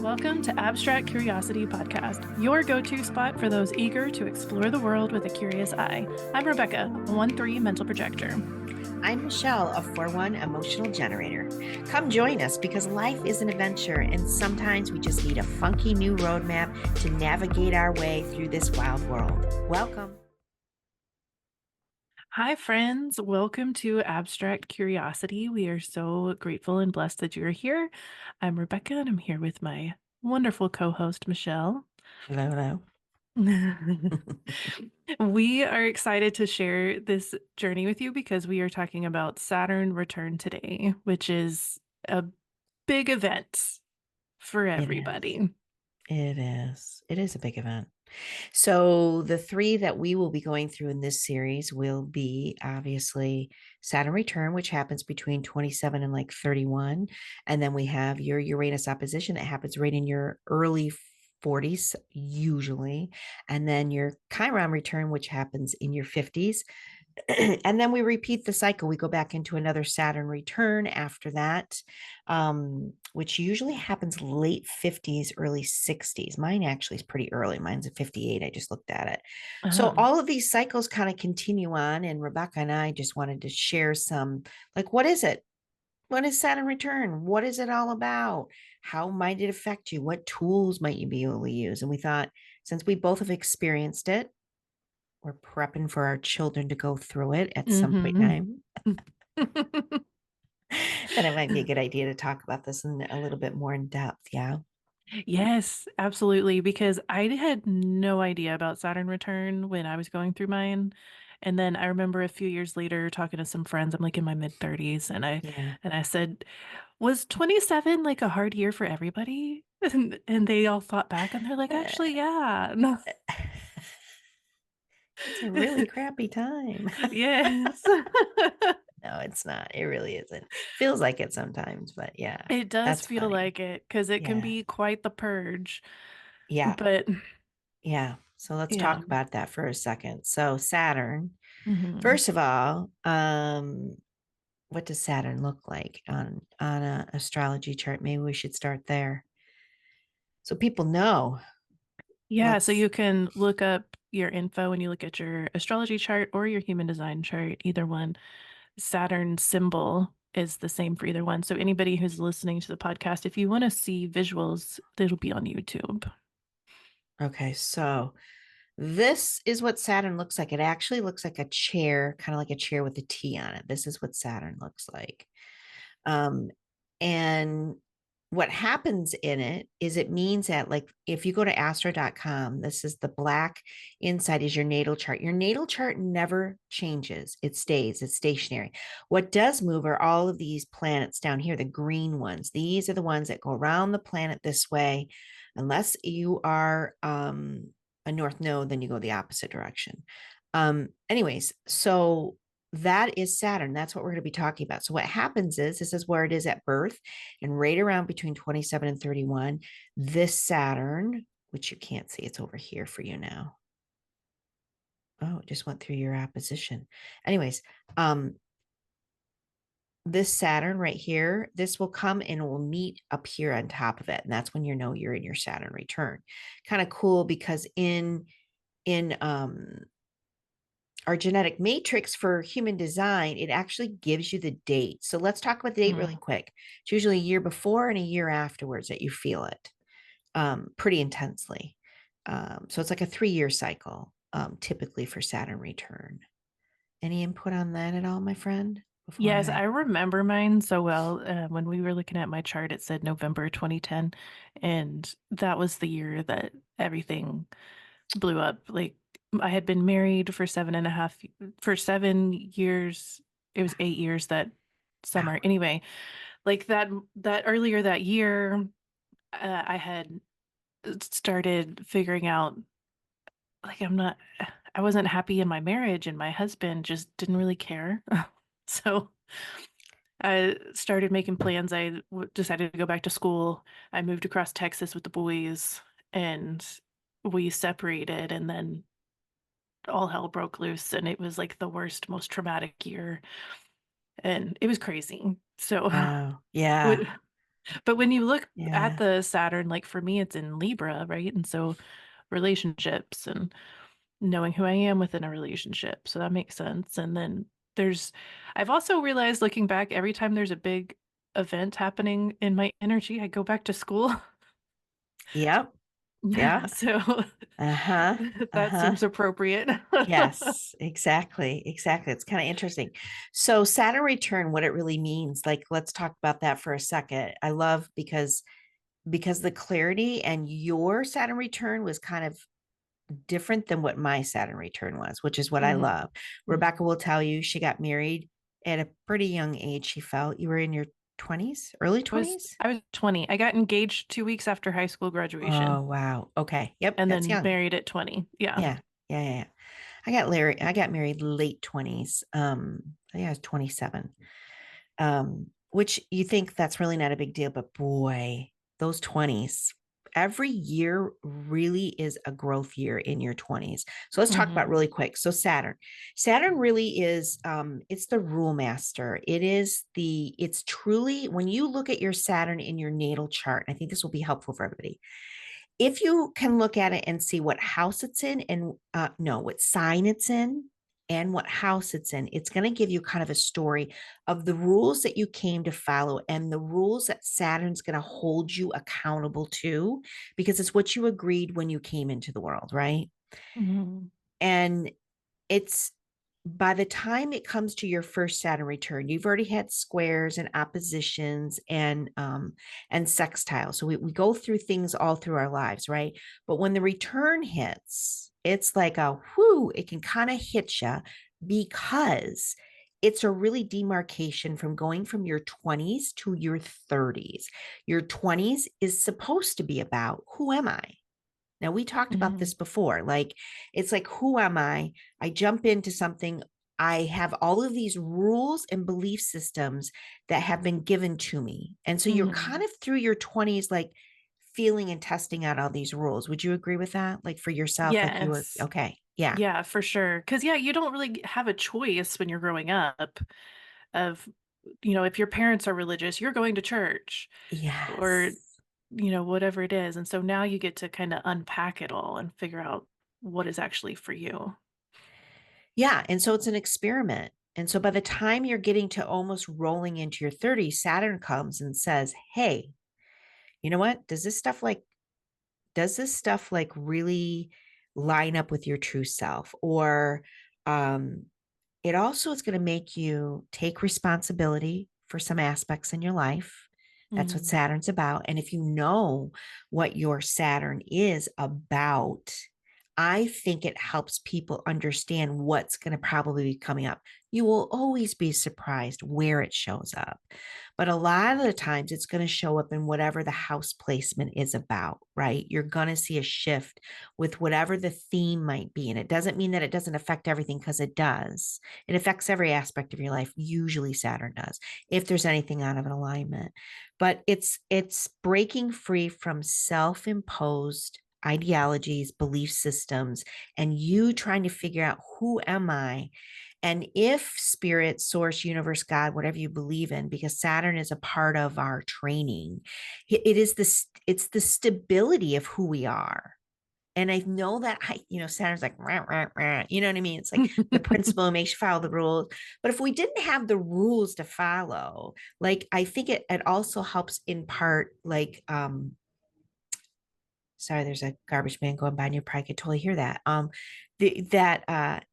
Welcome to Abstract Curiosity Podcast, your go-to spot for those eager to explore the world with a curious eye. I'm Rebeka, a 1-3 mental projector. I'm Michelle, a 4-1 emotional generator. Come join us because life is an adventure, and sometimes we just need a funky new roadmap to navigate our way through this wild world. Welcome. Hi, friends. Welcome to Abstract Curiosity. We are so grateful and blessed that you're here. I'm Rebeka, and I'm here with my wonderful co-host, Michelle. Hello. We are excited to share this journey with you because we are talking about Saturn Return today, which is a big event for everybody. It is. It is a big event. So the three that we will be going through in this series will be obviously Saturn return, which happens between 27 and like 31. And then we have your Uranus opposition that happens right in your early 40s, usually. And then your Chiron return, which happens in your 50s. And then we repeat the cycle. We go back into another Saturn return after that, which usually happens late 50s, early 60s. Mine actually is pretty early. Mine's at 58. I just looked at it. So all of these cycles kind of continue on. And Rebeka and I just wanted to share some, like, what is it? What is Saturn return? What is it all about? How might it affect you? What tools might you be able to use? And we thought, since we both have experienced it, we're prepping for our children to go through it at some point in time. Then it might be a good idea to talk about this in a little bit more in depth. Yeah. Yes, absolutely. Because I had no idea about Saturn return when I was going through mine. And then I remember a few years later talking to some friends. I'm like in my mid 30s, and I said, "Was 27 like a hard year for everybody?" And they all thought back and they're like, "Actually, yeah." No. It's a really crappy time. Yes. No, it's not. It really isn't. Feels like it sometimes, but yeah, It does that's feel funny. like it because it can Yeah. be quite the purge. Yeah. But Yeah. So let's yeah. talk about that for a second. So Saturn, Mhm. first of all, what does Saturn look like on a astrology chart? Maybe we should start there. So people know Yeah, so what's you can look up your info when you look at your astrology chart or your human design chart, either one. Saturn symbol is the same for either one. So anybody who's listening to the podcast, if you want to see visuals, it'll be on YouTube. okay. So this is what Saturn looks like. It actually looks like a chair, kind of like a chair with a T on it. This is what Saturn looks like. Um, and what happens in it is it means that, like, if you go to astro.com, this is the black inside is your natal chart. Your natal chart never changes, it stays, it's stationary. What does move are all of these planets down here, the green ones. These are the ones that go around the planet this way. Unless you are a north node, then you go the opposite direction. Anyways, so that is Saturn. That's what we're going to be talking about. So what happens is this is where it is at birth, and right around between 27 and 31, this Saturn, which you can't see, it's over here for you now. Oh, it just went through your opposition. Anyways, this Saturn right here, this will come and will meet up here on top of it. And that's when you know you're in your Saturn return. Kind of cool because in our genetic matrix for human design, it actually gives you the date. So let's talk about the date really quick. It's usually a year before and a year afterwards that you feel it pretty intensely. So it's like a 3-year cycle, typically for Saturn return. Any input on that at all, my friend? Before Yes, I I remember mine so well. When we were looking at my chart, it said November 2010, and that was the year that everything blew up. Like I had been married for 7 years. It was 8 years that summer. Wow. Anyway, like that earlier that year, I had started figuring out like I wasn't happy in my marriage, and my husband just didn't really care. So I started making plans. Decided to go back to school. I moved across Texas with the boys, and we separated, and then all hell broke loose, and it was like the worst, most traumatic year, and it was crazy. So, Wow. Yeah. But when you look at Yeah. the Saturn, like for me, it's in Libra, right? And so relationships and knowing who I am within a relationship. So that makes sense. And then there's, I've also realized looking back, every time there's a big event happening in my energy, I go back to school. Yep. Yeah. Yeah. So Uh-huh. that Uh-huh. seems appropriate. Yes, exactly. Exactly. It's kind of interesting. So Saturn return, what it really means, like let's talk about that for a second. I love because the clarity and your Saturn return was kind of different than what my Saturn return was, which is what I Mhm, love. Rebeka mhm. will tell you she got married at a pretty young age. She felt you were in your 20s, early I was 20s. I was 20. I got engaged 2 weeks after high school Oh, graduation wow. Okay. Yep. and That's then young. married at 20. Yeah. Yeah. Yeah. Yeah. Yeah. I got married late 20s. I think I was 27. Which you think that's really not a big deal, but boy, those 20s, every year really is a growth year in your 20s. So let's talk about Hmm. really quick. So Saturn really is it's the rule master. It's truly when you look at your Saturn in your natal chart, I think this will be helpful for everybody if you can look at it and see what house it's in and no, what sign it's in and what house it's in, it's going to give you kind of a story of the rules that you came to follow and the rules that Saturn's going to hold you accountable to because it's what you agreed when you came into the world, right? Hmm. And it's by the time it comes to your first Saturn return, you've already had squares and oppositions and sextiles. So we go through things all through our lives, right? But when the return hits, it's like a whoo, it can kind of hit you because it's a really demarcation from going from your 20s to your 30s. Your 20s is supposed to be about who am I? Now, we talked about Hmm. this before. Like, it's like, who am I? I jump into something. I have all of these rules and belief systems that have been given to me. And so you're kind Hmm. of through your 20s, like feeling and testing out all these rules. Would you agree with that? Like for yourself, like you were, Yes. okay. Yeah. Yeah, for sure. Because, yeah, you don't really have a choice when you're growing up of, if your parents are religious, you're going to church or, Yes. whatever it is. And so now you get to kind of unpack it all and figure out what is actually for you. Yeah. And so it's an experiment. And so by the time you're getting to almost rolling into your 30s, Saturn comes and says, hey, you know what? Does this stuff like really line up with your true self or um it also is going to make you take responsibility for some aspects in your life. That's what Hmm. Saturn's about. And if you know what your Saturn is about, I think it helps people understand what's going to probably be coming up. You will always be surprised where it shows up. But a lot of the times it's going to show up in whatever the house placement is about, right? You're going to see a shift with whatever the theme might be. And it doesn't mean that it doesn't affect everything because it does. It affects every aspect of your life. Usually Saturn does, if there's anything out of an alignment. But it's breaking free from self-imposed ideologies, belief systems, and you trying to figure out who am I? And if spirit, source, universe, God, whatever you believe in, because Saturn is a part of our training, it is this, it's the stability of who we are. And I know that Saturn's like, rah, rah, rah, you know what I mean? It's like the principle makes you follow the rules. But if we didn't have the rules to follow, like I think it also helps in part, like sorry, there's a garbage man going by and you probably could totally hear that. That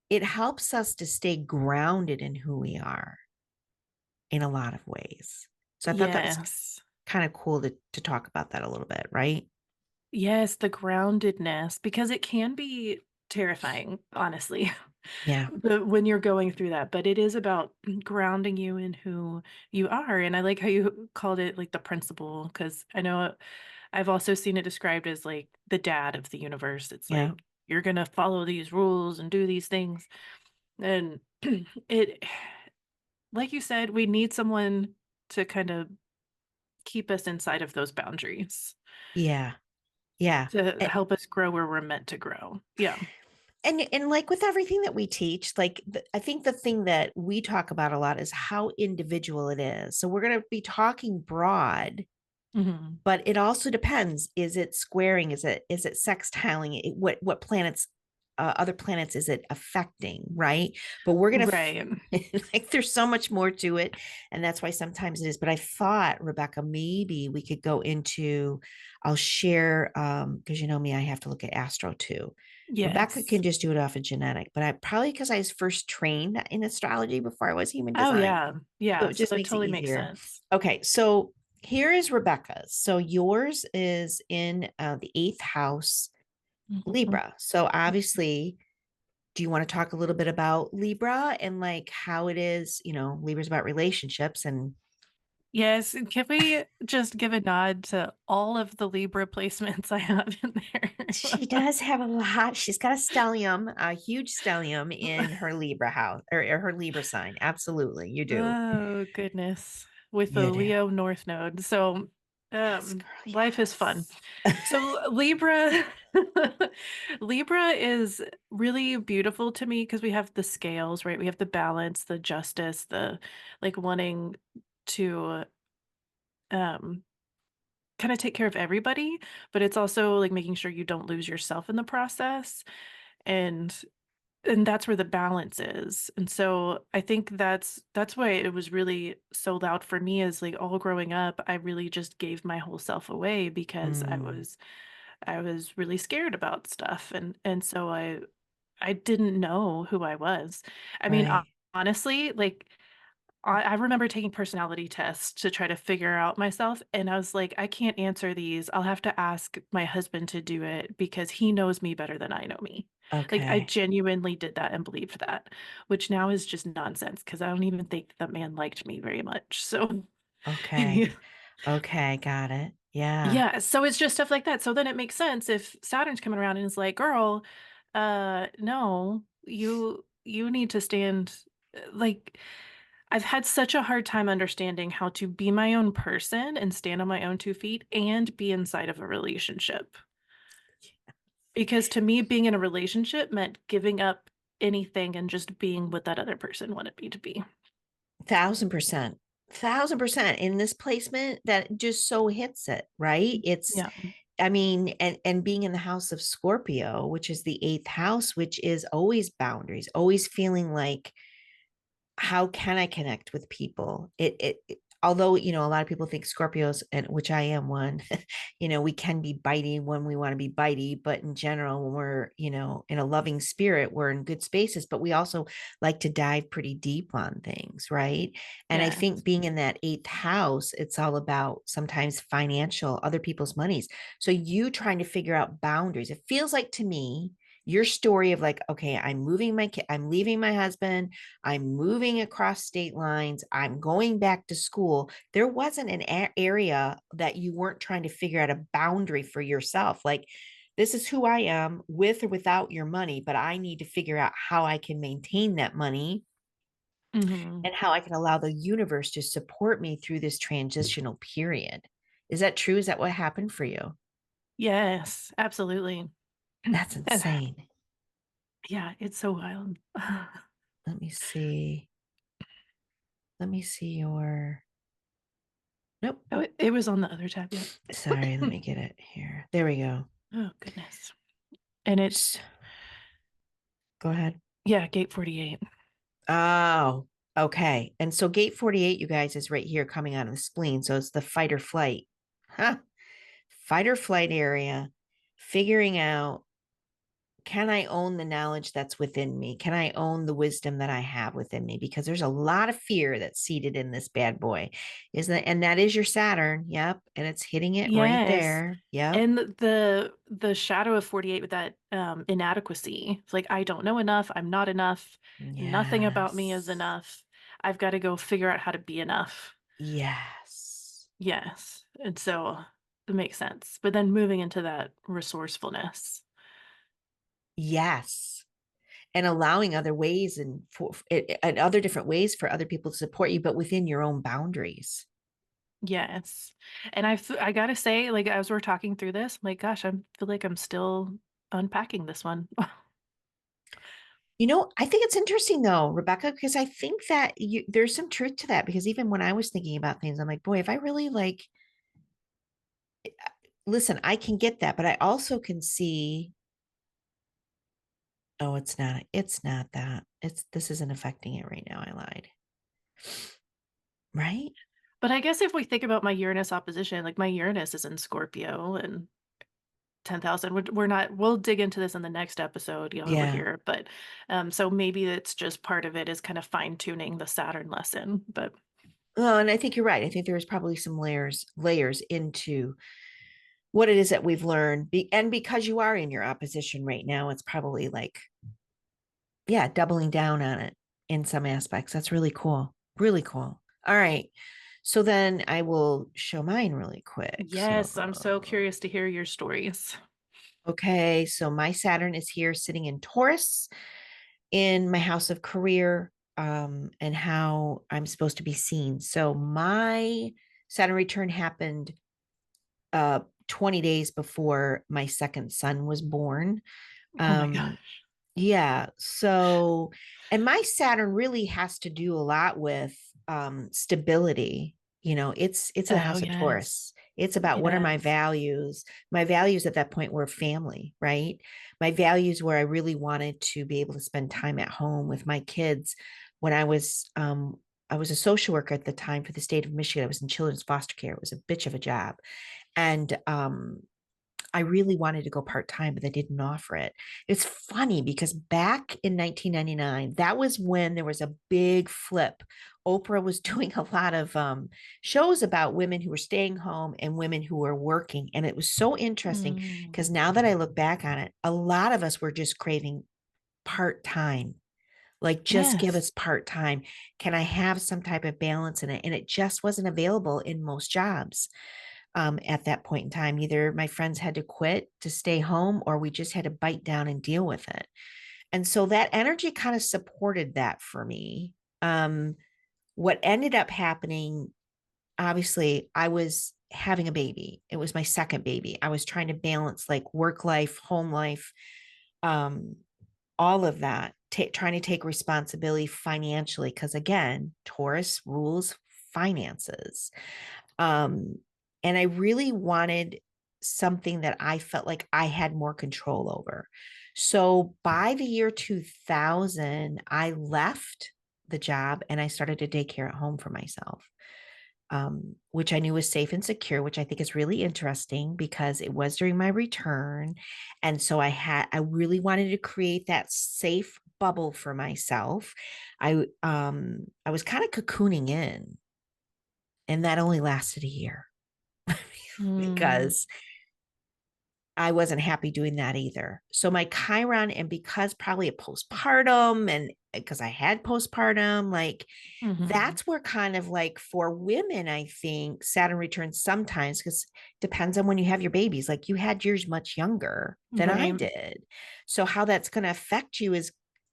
it helps us to stay grounded in who we are in a lot of ways. So I thought that was Yes. kind of cool to talk about that a little bit, right? Yes, the groundedness, because it can be terrifying, honestly, Yeah. when you're going through that. But it is about grounding you in who you are. And I like how you called it like the principle, because I know I've also seen it described as like the dad of the universe. It's Yeah. like you're going to follow these rules and do these things. And it, like you said, we need someone to kind of keep us inside of those boundaries Yeah. Yeah. to A- help us grow where we're meant to grow. Yeah. And like with everything that we teach, like I think the thing that we talk about a lot is how individual it is. So we're going to be talking broad, Hmm. but it also depends. Is it squaring? Is it sextiling? What planets, other planets is it affecting? Right. But we're gonna Right. like there's so much more to it, and that's why sometimes it is. But I thought, Rebecca, maybe we could go into. I'll share because you know me, I have to look at astro too. Rebecca Yes. can just do it off of genetic, but I probably because I was first trained in astrology before I was human Oh, design. yeah. So Yeah. it So just that makes it totally makes easier. sense. Okay, so here is Rebecca's. So yours is in the eighth house, Mhm. Libra. So obviously, do you want to talk a little bit about Libra and like how it is? You know, Libra's about relationships, and Yes. Can we just give a nod to all of the Libra placements I have in she there? does have a lot. She's got a stellium, a huge stellium in her Libra house or her Libra sign. Absolutely, you do. Oh, goodness. With the You do. Leo North Node. So, Yes, girl. life is fun. Yes. So, Libra, Libra is really beautiful to me because we have the scales, right? We have the balance, the justice, the like wanting to um kind of take care of everybody, but it's also like making sure you don't lose yourself in the process. And that's where the balance is. And so I think that's why it was really so loud for me is like all growing up, I really just gave my whole self away because Mm, I was really scared about stuff and so I didn't know who I was. I mean, right. honestly, like I remember taking personality tests to try to figure out myself, and I was like, I can't answer these. I'll have to ask my husband to do it because he knows me better than I know me. Like, I Okay. genuinely did that and believed that, which now is just nonsense because I don't even think that man liked me very much. So, Okay. Okay. Got it. Yeah. yeah, so it's just stuff like that. So then it makes sense if Saturn's coming around and is like, "Girl, no, you need to stand like I've had such a hard time understanding how to be my own person and stand on my own 2 feet and be inside of a relationship. Because to me, being in a relationship meant giving up anything and just being what that other person wanted me to be. 1,000%. 1,000% in this placement that just so hits it, right? It's, Yeah. I mean, and being in the house of Scorpio, which is the eighth house, which is always boundaries, always feeling like how can I connect with people? Although, you know, a lot of people think Scorpios, and which I am one, you know, we can be bitey when we want to be bitey, but in general, when we're, you know, in a loving spirit, we're in good spaces, but we also like to dive pretty deep on things, right? And I think Yes. being in that eighth house, it's all about sometimes financial, other people's monies. So you trying to figure out boundaries. It feels like to me, your story of like, okay, I'm moving my kid, I'm leaving my husband, I'm moving across state lines. I'm going back to school. There wasn't an area that you weren't trying to figure out a boundary for yourself. Like, this is who I am with or without your money, but I need to figure out how I can maintain that money Hmm. and how I can allow the universe to support me through this transitional period. Is that true? Is that what happened for you? Yes, absolutely. That's And insane. yeah, it's so wild. Let me see. Let me see your. Nope. Oh, it was on the other tab, yep. Sorry. Let me get it here. There we go. Oh, goodness. And it's, S- Go ahead. yeah, gate 48. Oh, okay. And so gate 48, you guys, is right here coming out of the spleen. So it's the fight or flight. Huh. Fight or flight area, figuring out, can I own the knowledge that's within me? Can I own the wisdom that I have within me? Because there's a lot of fear that's seated in this bad boy. Isn't it? And that is your Saturn. Yep. And it's hitting it right Yes. there. Yep. And the shadow of 48 with that inadequacy. It's like I don't know enough, I'm not enough, nothing about me is Yes. enough. I've got to go figure out how to be enough. Yes. Yes. And so it makes sense. But then moving into that resourcefulness. Yes. And allowing other ways and other different ways for other people to support you, but within your own boundaries. Yes. And I gotta say, like as we're talking through this, I'm like, gosh, I feel like I'm still unpacking this one. I think it's interesting though, Rebecca, because I think that there's some truth to that. Because even when I was thinking about things, I'm like, boy, if I really like, listen, I can get that, but I also can see, oh, it's not that. This isn't affecting it right now. I lied. Right? But I guess if we think about my Uranus opposition, like my Uranus is in Scorpio and 10,000. We're not, we'll dig into this in the next episode, over Yeah. here. But so maybe it's just part of it is kind of fine tuning the Saturn lesson. But Well, and I think you're right. I think there's probably some layers into what it is that we've learned. And because you are in your opposition right now, it's probably like, yeah, doubling down on it in some aspects. That's really cool. Really cool. All right. So then I will show mine really quick. yes, I'm so So, curious to hear your stories. okay. So my Saturn is here sitting in Taurus in my house of career, and how I'm supposed to be seen. So my Saturn return happened 20 days before my second son was born. Oh my Um, gosh. yeah. So, and my Saturn really has to do a lot with stability. It's in the Oh, house of yes. Taurus. It's about what are my Yes. values. My values at that point were family, right? My values where I really wanted to be able to spend time at home with my kids. When I was a social worker at the time for the state of Michigan. I was in children's foster care. It was a bitch of a job. And I really wanted to go part time, but they didn't offer it. It's funny because back in 1999, that was when there was a big flip. Oprah was doing a lot of shows about women who were staying home and women who were working. And it was so interesting Mm. because now that I look back on it, a lot of us were just craving part time. Like, just give Yes. us part time. Can I have some type of balance in it? And it just wasn't available in most jobs at that point in time. Either my friends had to quit to stay home, or we just had to bite down and deal with it. And so that energy kind of supported that for me. What ended up happening, obviously, I was having a baby. It was my second baby. I was trying to balance like work life, home life, um, all of that, trying to take responsibility financially. Because again, Taurus rules finances. Um, and I really wanted something that I felt like I had more control over. So by the year 2000, I left the job and I started a daycare at home for myself, which I knew was safe and secure, which I think is really interesting because it was during my return. And so I really wanted to create that safe bubble for myself. I was kind of cocooning in, and that only lasted a year Mm. because I wasn't happy doing that either. So my Chiron, and because probably a postpartum, and because I had postpartum, like Hmm. that's where kind of like for women, I think Saturn returns sometimes because depends on when you have your babies. Like you had yours much younger than I Right. did. So how that's going to affect you is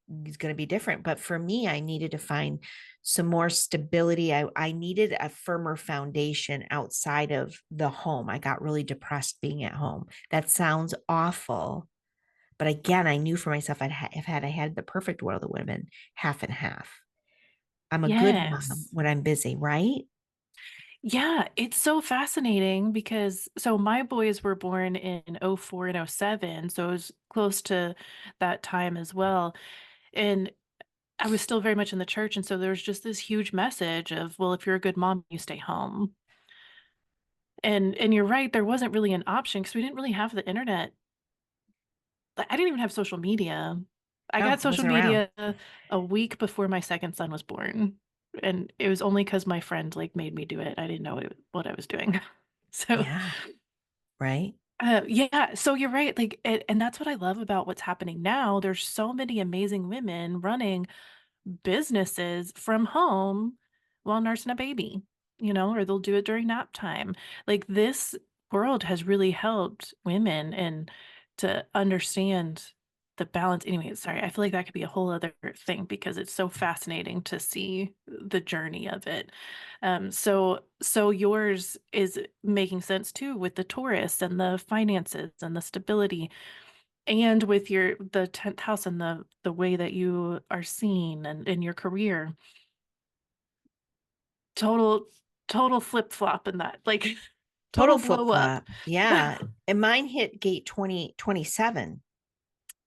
going to be different. But for me, I needed to find some more stability. I needed a firmer foundation outside of the home. I got really depressed being at home. That sounds awful. But again, I knew for myself, if I had the perfect world, it would have been half and half. I'm a good mom Yes. when I'm busy, right? Yeah, it's so fascinating because so my boys were born in '04 and '07, so it was close to that time as well. And I was still very much in the church, and so there was just this huge message of, well, if you're a good mom, you stay home. And you're right, there wasn't really an option because we didn't really have the internet. I didn't even have social media. I No, got it social wasn't around. media a week before my second son was born, and it was only because my friend like made me do it. I didn't know what I was doing. So, Yeah, right. yeah, so you're right. Like, and that's what I love about what's happening now. There's so many amazing women running businesses from home while nursing a baby, or they'll do it during nap time. Like this world has really helped women and to understand the balance. Anyway, sorry, I feel like that could be a whole other thing because it's so fascinating to see the journey of it. So yours is making sense too with the Taurus and the finances and the stability. and with your the 10th house and the way that you are seen and in your career, total total flip-flop in that, like, Total total flip blow up. flop. Yeah. And mine hit gate 2027.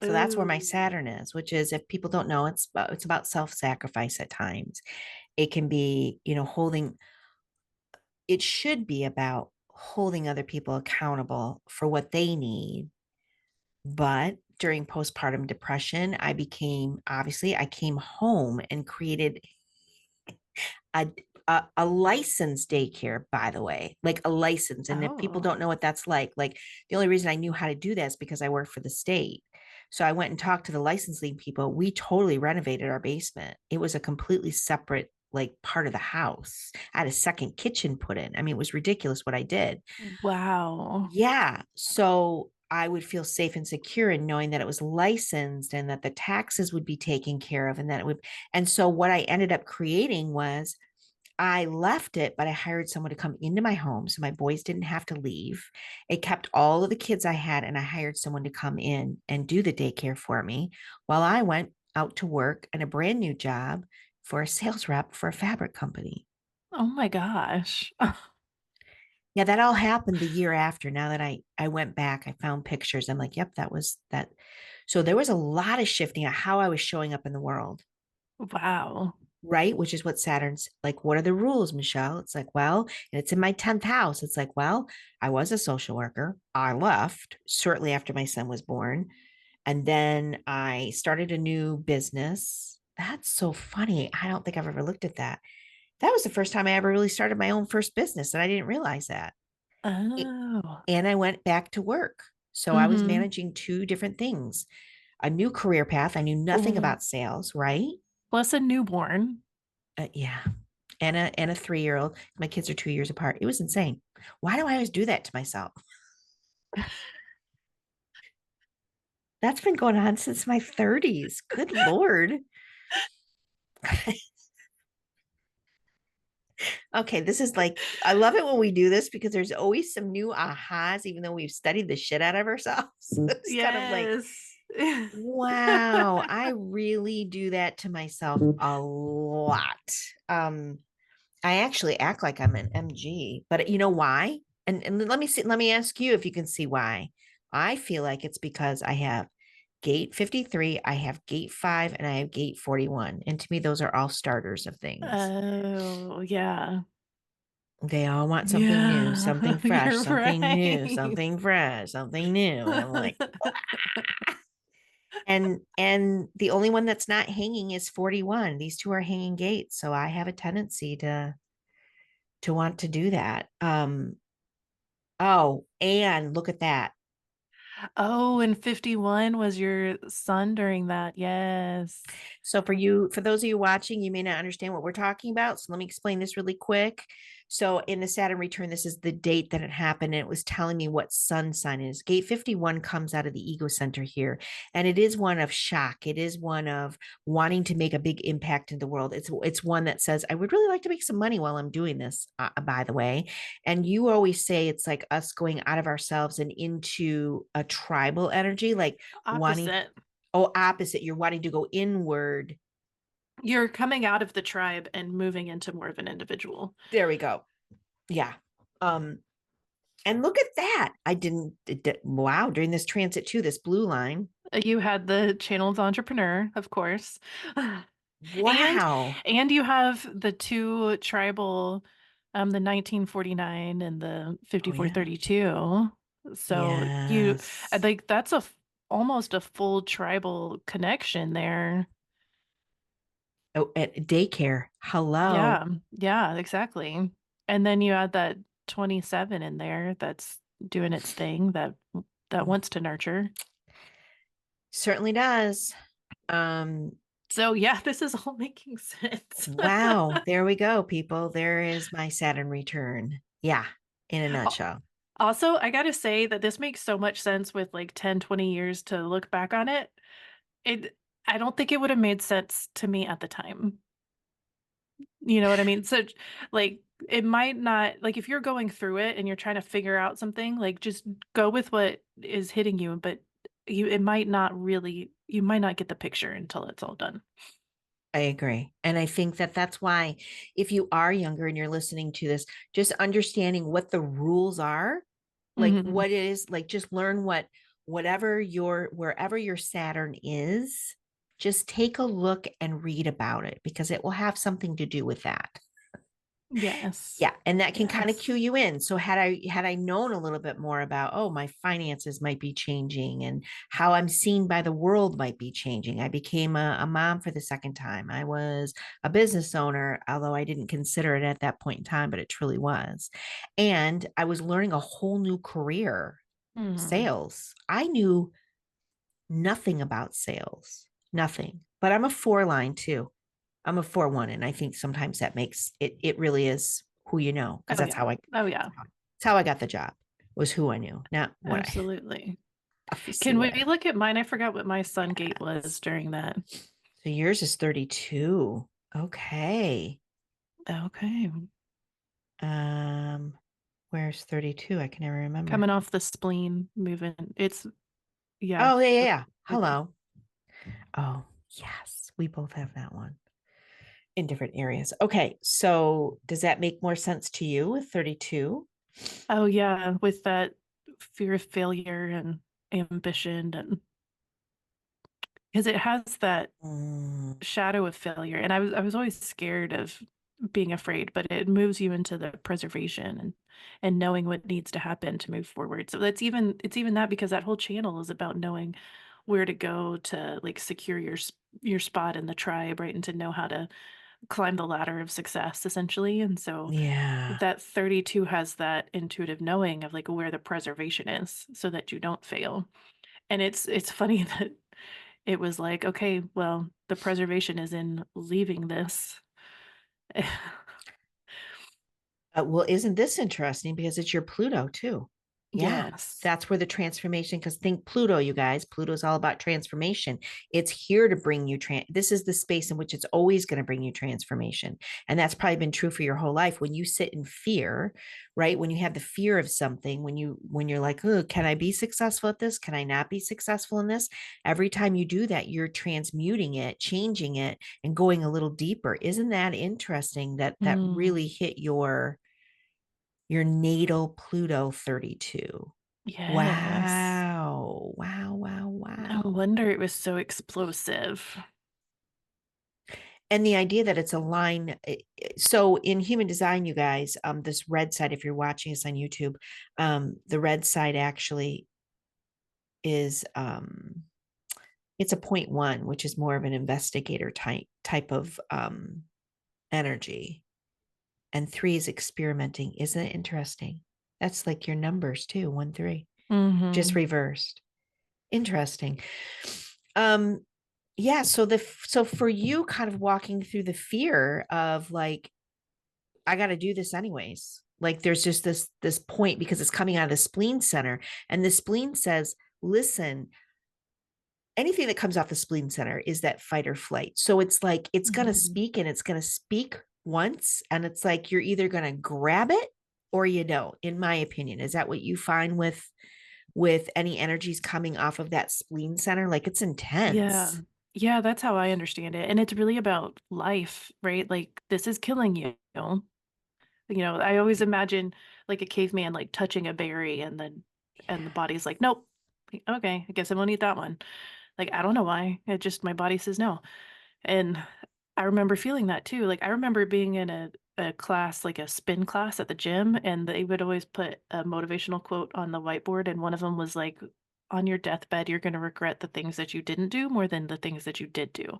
So that's where my Ooh. Saturn is, which is, if people don't know, it's about self-sacrifice at times. It can be, holding, it should be about holding other people accountable for what they need. But during postpartum depression, I came home and created a, a licensed daycare, by the way, like a license. And if people Oh. don't know what that's like the only reason I knew how to do that is because I worked for the state. So I went and talked to the licensing people. We totally renovated our basement. It was a completely separate like part of the house. I had a second kitchen put in. I mean, it was ridiculous what I did. Wow. Yeah. So I would feel safe and secure in knowing that it was licensed and that the taxes would be taken care of and that it would. And so what I ended up creating was I left it, but I hired someone to come into my home so my boys didn't have to leave. It kept all of the kids I had, and I hired someone to come in and do the daycare for me while I went out to work in a brand new job for a sales rep for a fabric company. Oh my gosh. Yeah, that all happened the year after. Now that I went back, I found pictures. I'm like, yep, that was that. So there was a lot of shifting of how I was showing up in the world, Wow. right? Which is what Saturn's like, what are the rules, Michelle? It's like, well, and it's in my 10th house. It's like, well, I was a social worker. I left shortly after my son was born. And then I started a new business. That's so funny. I don't think I've ever looked at that. That was the first time I ever really started my own first business. And I didn't realize that. Oh. And I went back to work. So I was Mm-hmm. managing two different things, a new career path. I knew nothing Ooh. about sales, right? Plus a newborn. Yeah. And a 3 year old. My kids are 2 years apart. It was insane. Why do I always do that to myself? That's been going on since my 30s. Good Lord. Okay, this is like, I love it when we do this because there's always some new ahas, even though we've studied the shit out of ourselves. It's kind of like, Yes. wow, I really do that to myself a lot. Um, I actually act like I'm an MG, but you know why? And let me ask you if you can see why. I feel like it's because I have gate 53, I have gate 5, and I have gate 41. And to me, those are all starters of things. Oh, yeah. They all want something new, Yeah, something fresh, you're something new, right. something fresh, something new. And I'm like, and the only one that's not hanging is 41. These two are hanging gates, so I have a tendency to want to do that. Oh, and look at that. Oh, and 51 was your son during that. Yes. So for those of you watching, you may not understand what we're talking about. So let me explain this really quick. So in the Saturn return, this is the date that it happened, and it was telling me what sun sign is. Gate 51 comes out of the ego center here, and it is one of shock. It is one of wanting to make a big impact in the world. It's one that says, I would really like to make some money while I'm doing this, by the way. And you always say it's like us going out of ourselves and into a tribal energy, like wanting, Opposite. oh, opposite. You're wanting to go inward. You're coming out of the tribe and moving into more of an individual. There we go. Yeah. Um, and look at that. I didn't, wow, during this transit too, this blue line. You had the channeled entrepreneur, of course. And Wow. you have the two tribal, the 1949 and the Oh, yeah. 5432. So you Yes. like that's almost a full tribal connection there. Oh, at daycare. Hello. Yeah, yeah, exactly. And then you add that 27 in there that's doing its thing that Mm, wants to nurture. certainly does. Um, So yeah, this is all making sense. wow. There we go, people. There is my Saturn return. Yeah, in a nutshell. Also, I gotta say that this makes so much sense with like 10, 20 years to look back on it. It I don't think it would have made sense to me at the time. You know what I mean? So like it might not like if you're going through it and you're trying to figure out something, like just go with what is hitting you. But you might not get the picture until it's all done. I agree. And I think that that's why, if you are younger and you're listening to this, just understanding what the rules are, like Hmm. what it is, like just learn wherever your Saturn is, just take a look and read about it because it will have something to do with that. Yes. Yeah, and that can kind of cue Yes. you in. So had I known a little bit more about, oh, my finances might be changing and how I'm seen by the world might be changing. I became a mom for the second time. I was a business owner, although I didn't consider it at that point in time, but it truly was. And I was learning a whole new career, Hmm. sales. I knew nothing about sales, nothing. But I'm a four line too. I'm a 4-1, and I think sometimes that makes it. It really is who you know, because Oh yeah. Oh yeah. that's how I got the job, was who I knew, not what I Absolutely. obviously Can what we I. look at mine? I forgot what my sun gate Yes. was during that. So yours is 32. Okay. Okay. Um, where's 32? I can never remember. Coming off the spleen, moving. It's yeah. Oh, yeah, yeah, Go yeah. right there. Hello. Oh, yes. We both have that one in different areas. Okay. So does that make more sense to you with 32? Oh yeah, with that fear of failure and ambition, and because it has that Mm, shadow of failure. And I was always scared of being afraid, but it moves you into the preservation and knowing what needs to happen to move forward. So it's even that, because that whole channel is about knowing where to go to like secure your spot in the tribe, right? And to know how to climb the ladder of success essentially. And so yeah. that 32 has that intuitive knowing of like where the preservation is so that you don't fail. And it's funny that it was like, okay, well, the preservation is in leaving this. Well, isn't this interesting? Because it's your Pluto too. Yeah, Yes. that's where the transformation. Because think Pluto, you guys. Pluto's all about transformation. It's here to bring you. This is the space in which it's always going to bring you transformation, and that's probably been true for your whole life. When you sit in fear, right? When you have the fear of something, when you're like, oh, can I be successful at this? Can I not be successful in this? Every time you do that, you're transmuting it, changing it, and going a little deeper. Isn't that interesting? That Mm, really hit your natal Pluto 32. yes. Wow. Wow. Wow. No Wow. wonder it was so explosive. And the idea that it's a line. So in human design, you guys, this red side, if you're watching us on YouTube, the red side actually is it's a point one, which is more of an investigator type of energy. And three is experimenting. Isn't it interesting? That's like your numbers too, 1, 3, just Hmm. reversed. Interesting. Um, yeah, so for you kind of walking through the fear of like, I gotta do this anyways. Like there's just this point because it's coming out of the spleen center. And the spleen says, listen, anything that comes off the spleen center is that fight or flight. So it's like it's gonna Hmm. speak and it's gonna speak once, and it's like you're either gonna grab it or you don't, in my opinion. Is that what you find with any energies coming off of that spleen center? Like it's Yeah. intense. Yeah, that's how I understand it. And it's really about life, right? Like this is killing you. I always imagine like a caveman like touching a berry and the body's like, nope. Like, okay, I guess I won't eat that one. Like, I don't know why. It just my body says no. And I remember feeling that too. Like I remember being in a class, like a spin class at the gym, and they would always put a motivational quote on the whiteboard, and one of them was like, on your deathbed, you're going to regret the things that you didn't do more than the things that you did do.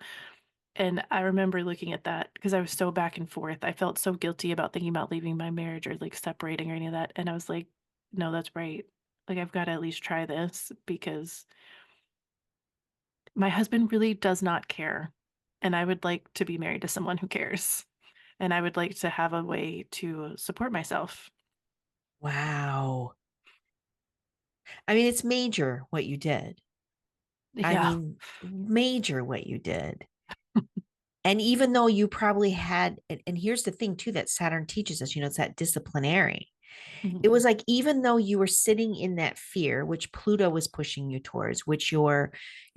And I remember looking at that because I was so back and forth. I felt so guilty about thinking about leaving my marriage or like separating or any of that. And I was like, no, that's right. Like, I've got to at least try this because my husband really does not care. And I would like to be married to someone who cares. And I would like to have a way to support myself. Wow. I mean, it's major what you did. I Yeah. mean, major what you did. And even though you probably had, and here's the thing too that Saturn teaches us, it's that disciplinary. It Mhm. was like, even though you were sitting in that fear, which Pluto was pushing you towards, which your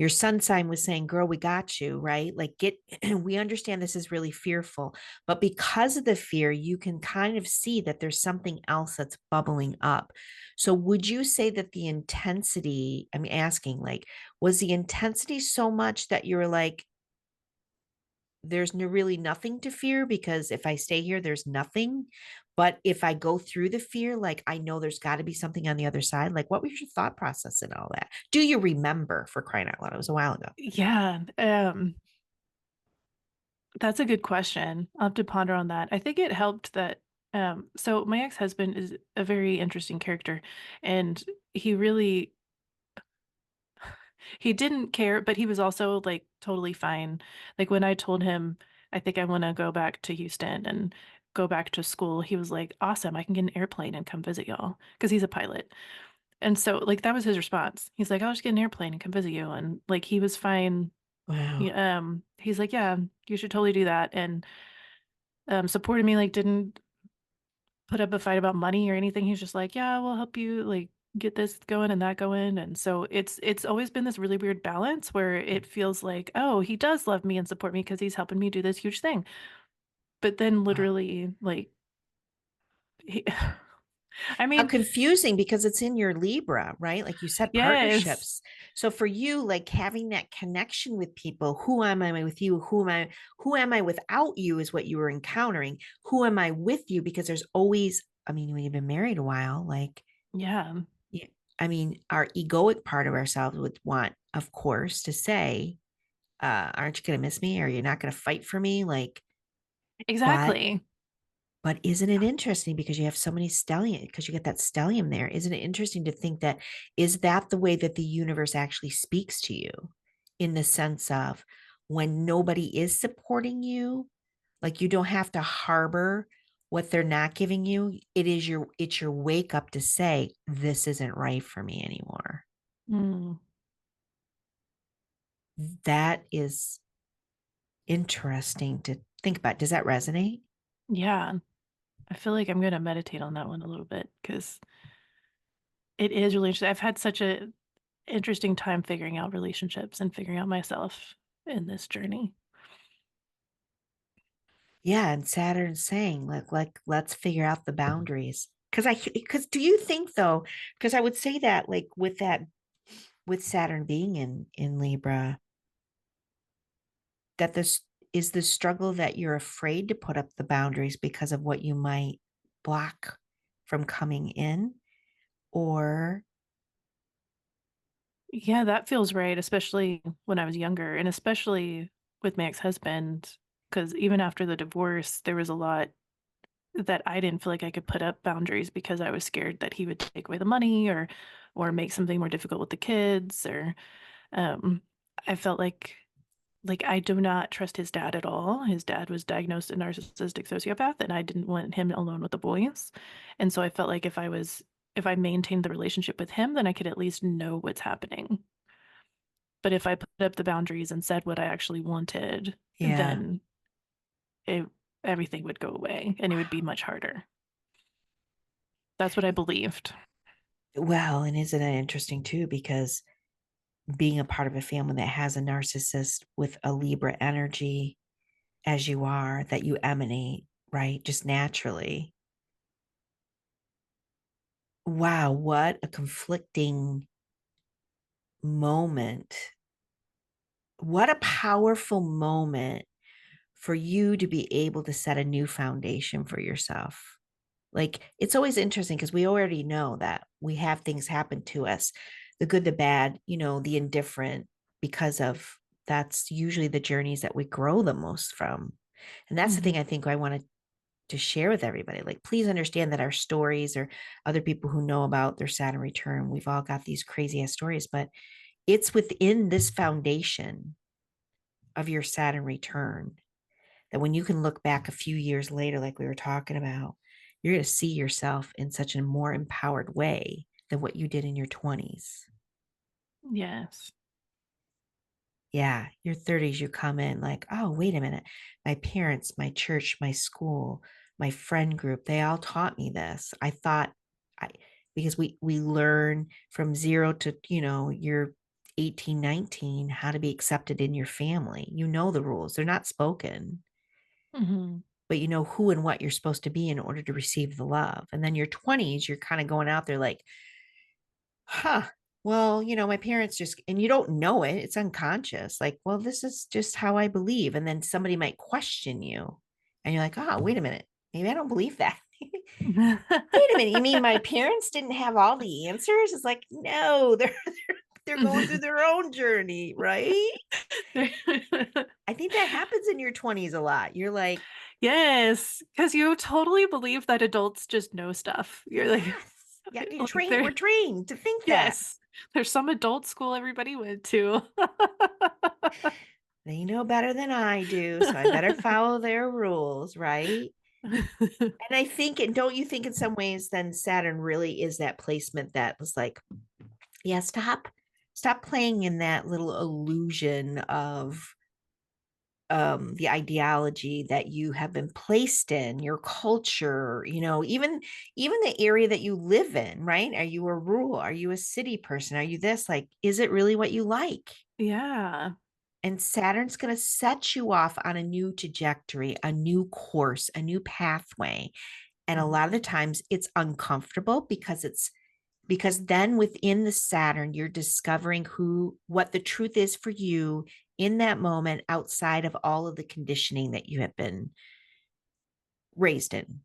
sun sign was saying, girl, we got you, right? Like, get we understand this is really fearful, but because of the fear, you can kind of see that there's something else that's bubbling up. So would you say that the intensity, I'm asking, like, was the intensity so much that you were like, there's no, really nothing to fear, because if I stay here, there's nothing. But if I go through the fear, like, I know there's got to be something on the other side. Like, what was your thought process and all that? Do you remember, for crying out loud? It was a while ago. Yeah, that's a good question. I'll have to ponder on that. I think it helped that so my ex-husband is a very interesting character, and he really he didn't care, but he was also like totally fine. Like when I told him I think I want to go back to Houston and go back to school, he was like, "Awesome, I can get an airplane and come visit y'all," because he's a pilot. And so like that was his response. He's like, "I'll just get an airplane and come visit you." And like he was fine. Wow. He's like, "Yeah, you should totally do that." And supported me, like didn't put up a fight about money or anything. He's just like, "Yeah, we'll help you like get this going and that going." And so it's always been this really weird balance where it feels like, "Oh, he does love me and support me because he's helping me do this huge thing." But then Wow. literally like he, I How mean, confusing, because it's in your Libra, right? Like you said, yes. partnerships. So for you, like having that connection with people, who am I with you? Who am I without you, is what you were encountering. Who am I with you? Because there's always, I mean, when you've been married a while, like, Yeah. yeah, I mean, our egoic part of ourselves would want, of course, to say, aren't you going to miss me? Or you're not going to fight for me? Like, but Exactly. but isn't it interesting, because you have so many stellium, because you get that stellium there? Isn't it interesting to think that, is that the way that the universe actually speaks to you, in the sense of, when nobody is supporting you, like, you don't have to harbor what they're not giving you. It's your wake up to say, this isn't right for me anymore. Mm, That is interesting to think about. Does that resonate? yeah. I feel like I'm gonna meditate on that one a little bit because it is really interesting. I've had such a interesting time figuring out relationships and figuring out myself in this journey. Yeah, and Saturn's saying, like, let's figure out the boundaries. Because do you think, though, because I would say that, like, with Saturn being in Libra, that this is the struggle, that you're afraid to put up the boundaries because of what you might block from coming in, or Yeah, that feels right, especially when I was younger, and especially with my ex-husband, because even after the divorce, there was a lot that I didn't feel like I could put up boundaries because I was scared that he would take away the money or make something more difficult with the kids or um I felt like I do not trust his dad at all. His dad was diagnosed a narcissistic sociopath and I didn't want him alone with the boys. And so I felt like if I maintained the relationship with him, then I could at least know what's happening. But if I put up the boundaries and said what I actually wanted, yeah. then it everything would go away and it would be much harder. That's what I believed. Well, and isn't it interesting too? Because being a part of a family that has a narcissist with a Libra energy, as you are, that you emanate, right? Just naturally. Wow, what a conflicting moment. What a powerful moment for you to be able to set a new foundation for yourself. Like, it's always interesting, because we already know that we have things happen to us, the good, the bad, the indifferent, because of, that's usually the journeys that we grow the most from. And that's the thing Mhm. I think I wanted to share with everybody. Like, please understand that our stories, or other people who know about their Saturn return, we've all got these crazy ass stories, but it's within this foundation of your Saturn return that, when you can look back a few years later, like we were talking about, you're going to see yourself in such a more empowered way than what you did in your 20s. Yes. Yeah, your 30s, you come in like, oh, wait a minute. My parents, my church, my school, my friend group, they all taught me this. I thought I because we learn from zero to, you're 18, 19, how to be accepted in your family. You know the rules. They're not spoken, Mhm. but you know who and what you're supposed to be in order to receive the love. And then your 20s, you're kind of going out there like, huh, well, my parents just, and you don't know it, it's unconscious. Like, well, this is just how I believe. And then somebody might question you, and you're like, oh, wait a minute, maybe I don't believe that. Wait a minute, you mean my parents didn't have all the answers? It's like, no, they're going through their own journey, right? I think that happens in your 20s a lot. You're like, Yes, because you totally believe that adults just know stuff. You're like yes, yeah, like they're we're trained to think that. yes, there's some adult school everybody went to. They know better than I do, so I better follow their rules, right? And I think, and don't you think in some ways, then Saturn really is that placement that was like, yeah, stop playing in that little illusion of the ideology that you have been placed in, your culture, even the area that you live in, right? Are you a rural? Are you a city person? Are you this? Like, is it really what you like? Yeah. And Saturn's going to set you off on a new trajectory, a new course, a new pathway. And a lot of the Mhm. times it's uncomfortable because then within the Saturn, you're discovering what the truth is for you in that moment outside of all of the conditioning that you have been raised in.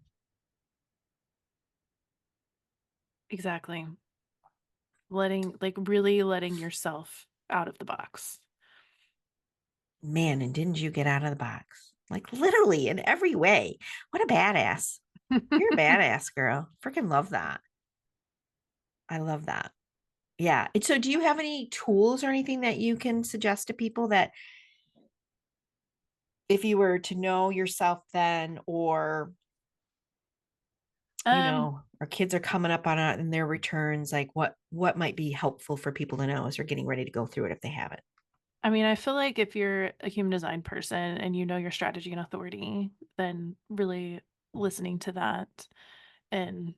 Exactly. Really letting yourself out of the box. Man, and didn't you get out of the box? Like literally in every way. What a badass. You're a badass girl. Freaking love that. I love that. Yeah. And so do you have any tools or anything that you can suggest to people that if you were to know yourself then, or Um, our kids are coming up on it and their returns, like what might be helpful for people to know as they're getting ready to go through it if they haven't? I mean, I feel like if you're a human design person and you know your strategy and authority, then really listening to that and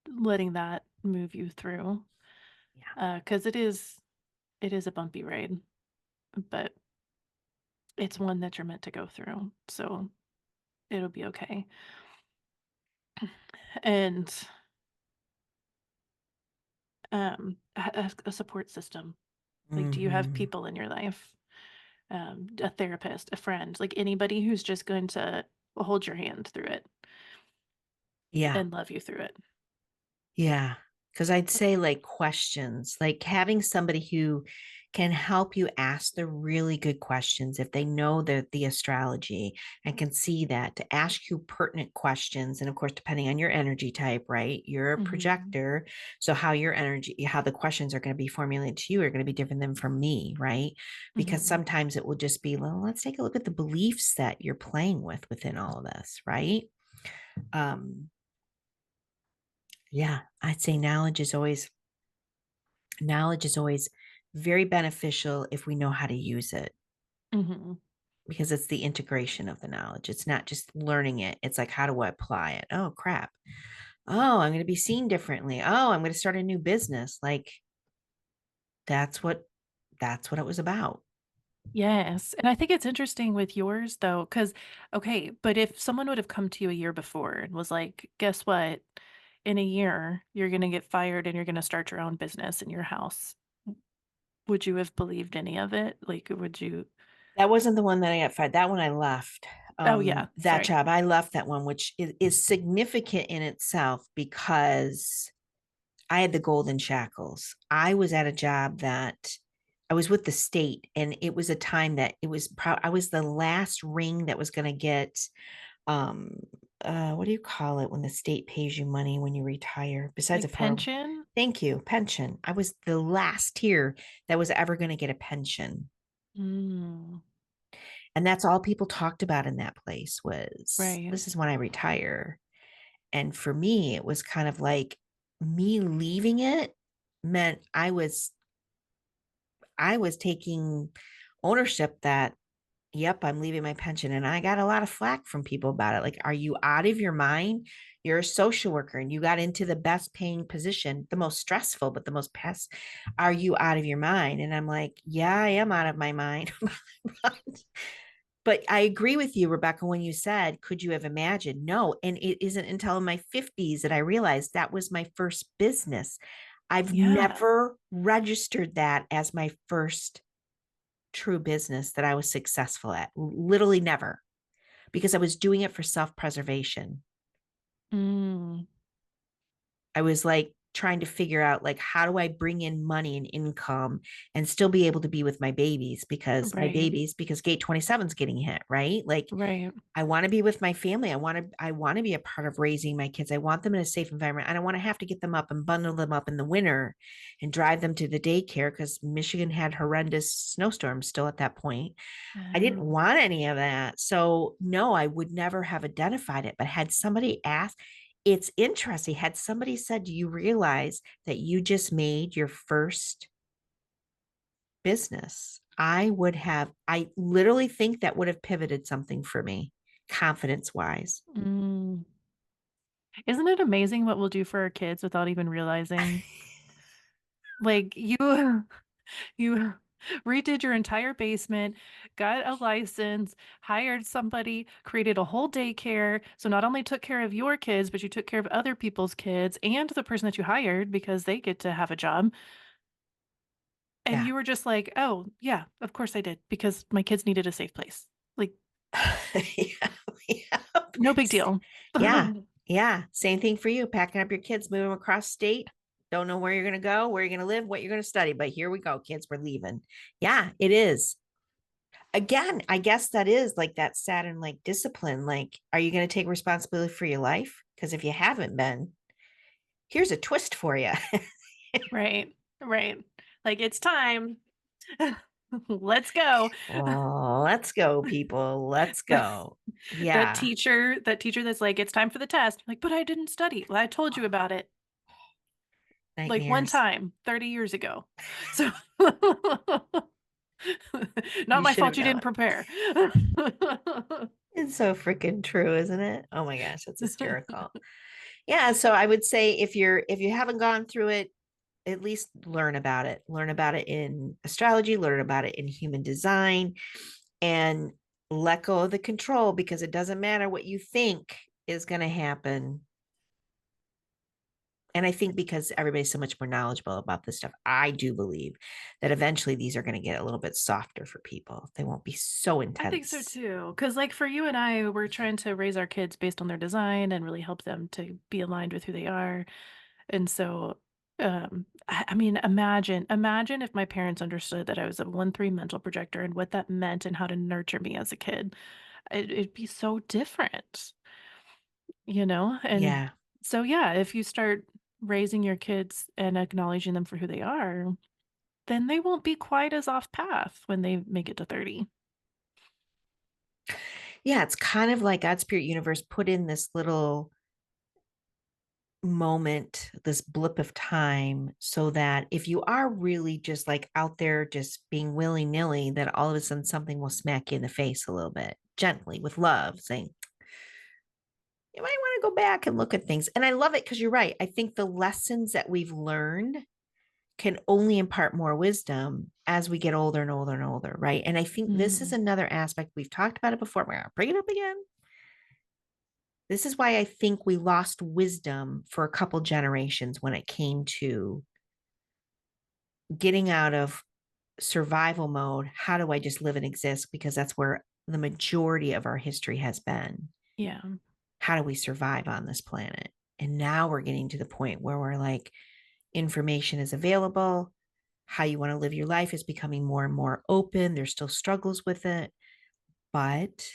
letting that move you through. Yeah. Because it is a bumpy ride, but it's one that you're meant to go through. So it'll be okay. And a support system. Like, do you have Hmm. people in your life? A therapist, a friend, like anybody who's just going to hold your hand through it Yeah. and love you through it. Yeah. Because I'd say like questions, like having somebody who can help you ask the really good questions if they know the astrology and can see that to ask you pertinent questions. And of course, depending on your energy type, right? You're a Mhm. projector. So how the questions are going to be formulated to you are going to be different than from me, right? Because Mhm. sometimes it will just be, well, let's take a look at the beliefs that you're playing with within all of this, right? Um, yeah, I'd say knowledge is always very beneficial if we know how to use it Mhm. because it's the integration of the knowledge. It's not just learning it. It's like, how do I apply it? Oh, crap. Oh, I'm going to be seen differently. Oh, I'm going to start a new business. Like that's what that's what it was about. Yes. And I think it's interesting with yours though, because, okay, but if someone would have come to you a year before and was like, guess what? In a year, you're going to get fired and you're going to start your own business in your house. Would you have believed any of it? Like, would you? That wasn't the one that I got fired. That one I left. Oh, yeah. That Sorry. job, I left that one, which is significant in itself because I had the golden shackles. I was at a job that I was with the state, and it was a time that I was the last ring that was going to get um what do you call it when the state pays you money when you retire besides a Like form. pension? Thank you, pension. I was the last tier that was ever going to get a pension. Mm, And that's all people talked about in that place was right. this is when I retire. And for me, it was kind of like me leaving it meant I was taking ownership that, yep, I'm leaving my pension. And I got a lot of flack from people about it. Like, are you out of your mind? You're a social worker and you got into the best paying position, the most stressful, but the most pest. Are you out of your mind? And I'm like, yeah, I am out of my mind. But I agree with you, Rebecca, when you said, could you have imagined? No. And it isn't until my 50s that I realized that was my first business. I've Yeah. never registered that as my first true business that I was successful at. Literally never, because I was doing it for self preservation. Mm, I was like trying to figure out like how do I bring in money and income and still be able to be with right. because gate 27 is getting hit, right? Like Right. I want to be with my family. I want to be a part of raising my kids. I want them in a safe environment. I don't want to have to get them up and bundle them up in the winter and drive them to the daycare because Michigan had horrendous snowstorms still at that point. I didn't Oh. want any of that. So, no, I would never have identified it. But had somebody asked, it's interesting. Had somebody said, do you realize that you just made your first business? I literally think that would have pivoted something for me, confidence wise. Mm. Isn't it amazing what we'll do for our kids without even realizing? Like you redid your entire basement, got a license, hired somebody, created a whole daycare. So not only took care of your kids, but you took care of other people's kids and the person that you hired because they get to have a job. And Yeah. you were just like, "Oh, yeah, of course I did because my kids needed a safe place." Like, yeah. Yeah. no big deal. Yeah. Yeah. Same thing for you. Packing up your kids, moving them across state. Don't know where you're going to go, where you're going to live, what you're going to study. But here we go, kids. We're leaving. Yeah, it is. Again, I guess that is like that Saturn like discipline. Like, are you going to take responsibility for your life? Because if you haven't been, here's a twist for you. Right. Right. Like it's time. Let's go. Oh, let's go, people. Let's go. Yeah. That teacher that's like, it's time for the test. Like, but I didn't study. Well, I told you about it like one Nightmares. time 30 years ago. So not You my should fault have you didn't known. prepare. It's so freaking true, isn't it? Oh my gosh, that's hysterical. Yeah, so I would say if you haven't gone through it, at least learn about it. Learn about it in astrology, learn about it in human design, and let go of the control because it doesn't matter what you think is going to happen. And I think because everybody's so much more knowledgeable about this stuff, I do believe that eventually these are going to get a little bit softer for people. They won't be so I think so intense. too. Because, like, for you and I, we're trying to raise our kids based on their design and really help them to be aligned with who they are. And so, I mean, imagine if my parents understood that I was a 1-3 mental projector and what that meant and how to nurture me as a kid. It'd be so different, you know? And Yeah. so, yeah, if you start raising your kids and acknowledging them for who they are, then they won't be quite as off path when they make it to 30. Yeah, it's kind of like God Spirit Universe put in this little moment, this blip of time, so that if you are really just like out there just being willy nilly, that all of a sudden something will smack you in the face a little bit gently with love, saying, you might want to go back and look at things. And I love it because you're right. I think the lessons that we've learned can only impart more wisdom as we get older and older and older, right? And I think this is Mhm. another aspect we've talked about it before. We're going to bring it up again. This is why I think we lost wisdom for a couple generations when it came to getting out of survival mode. How do I just live and exist? Because that's where the majority of our history has been. Yeah. How do we survive on this planet? And now we're getting to the point where we're like, information is available. How you want to live your life is becoming more and more open. There's still struggles with it. But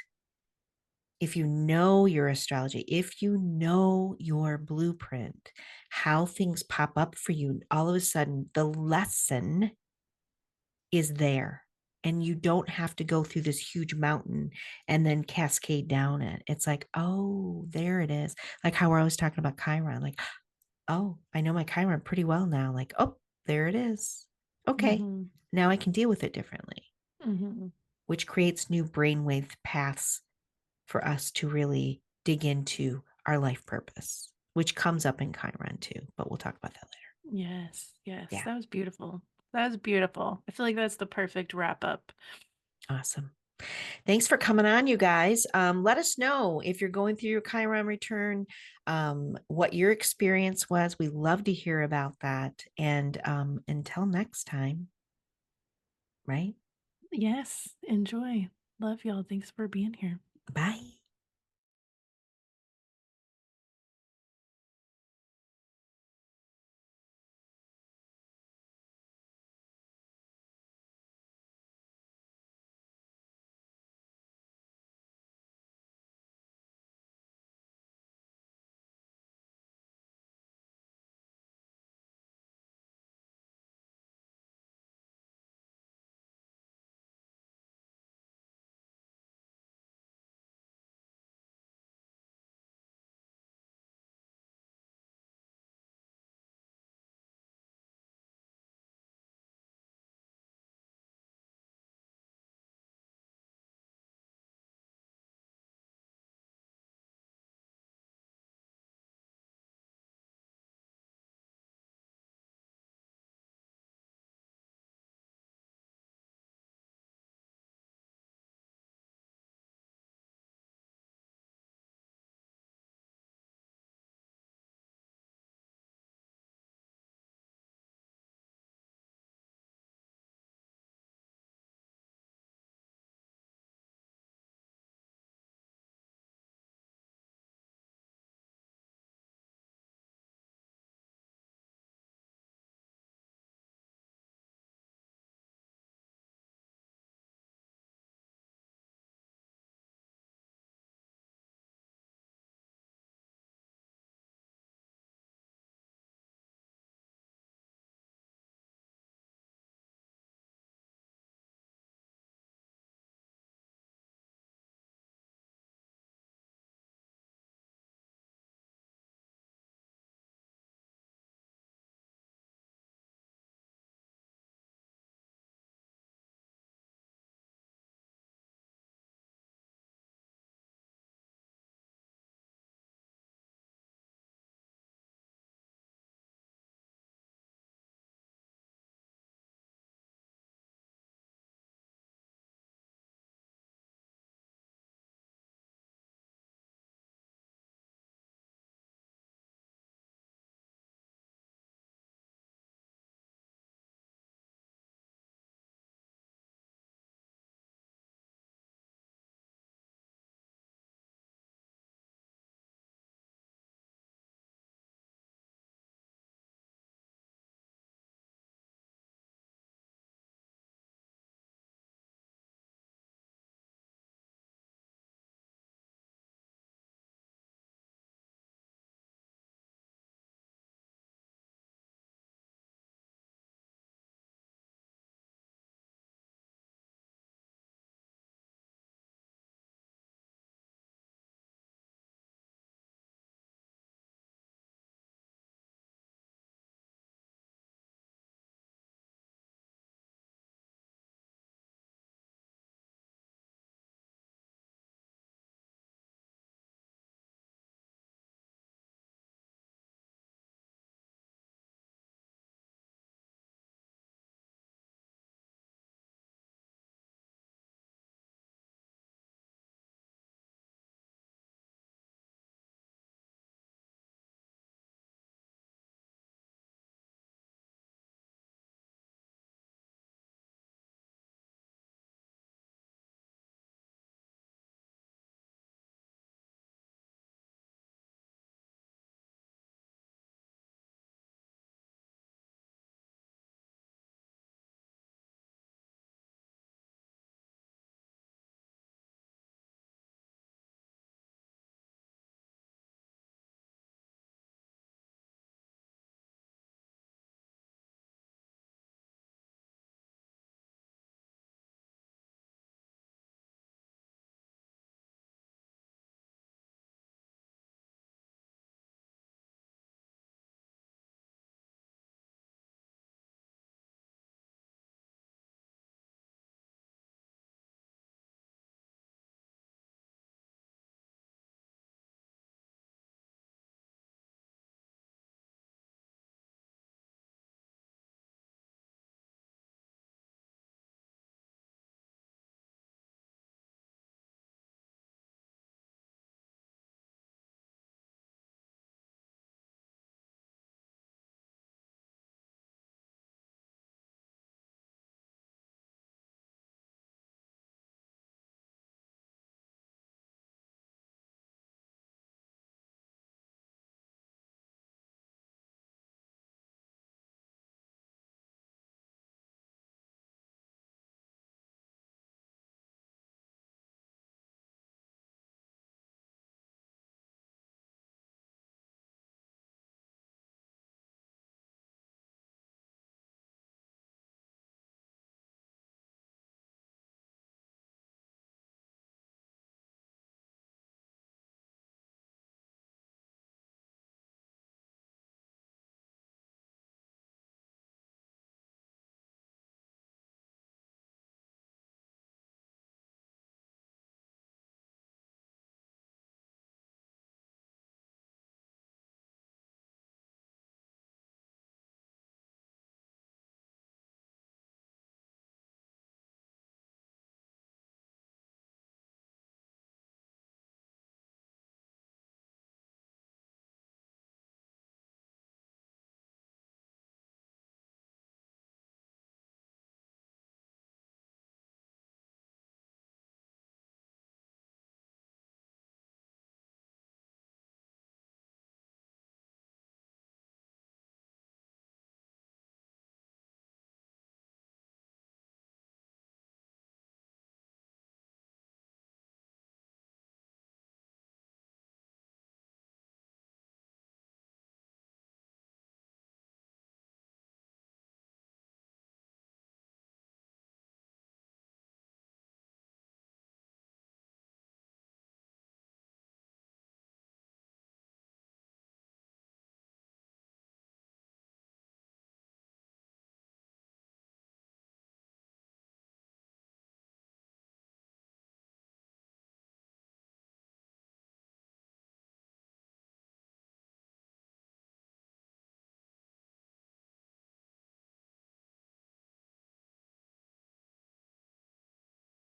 if you know your astrology, if you know your blueprint, how things pop up for you, all of a sudden the lesson is there. And you don't have to go through this huge mountain and then cascade down it. It's like, oh, there it is. Like how we're always talking about Chiron. Like, oh, I know my Chiron pretty well now. Like, oh, there it is. Okay. Mhm. Now I can deal with it differently, Mhm. which creates new brainwave paths for us to really dig into our life purpose, which comes up in Chiron too, but we'll talk about that later. Yes, yes, Yeah, that was beautiful. That was beautiful. I feel like that's the perfect wrap up. awesome. Thanks for coming on, you guys. Let us know if you're going through your Chiron return, what your experience was. We love to hear about that. And until next time, right? Yes, enjoy. Love y'all. Thanks for being here. Bye.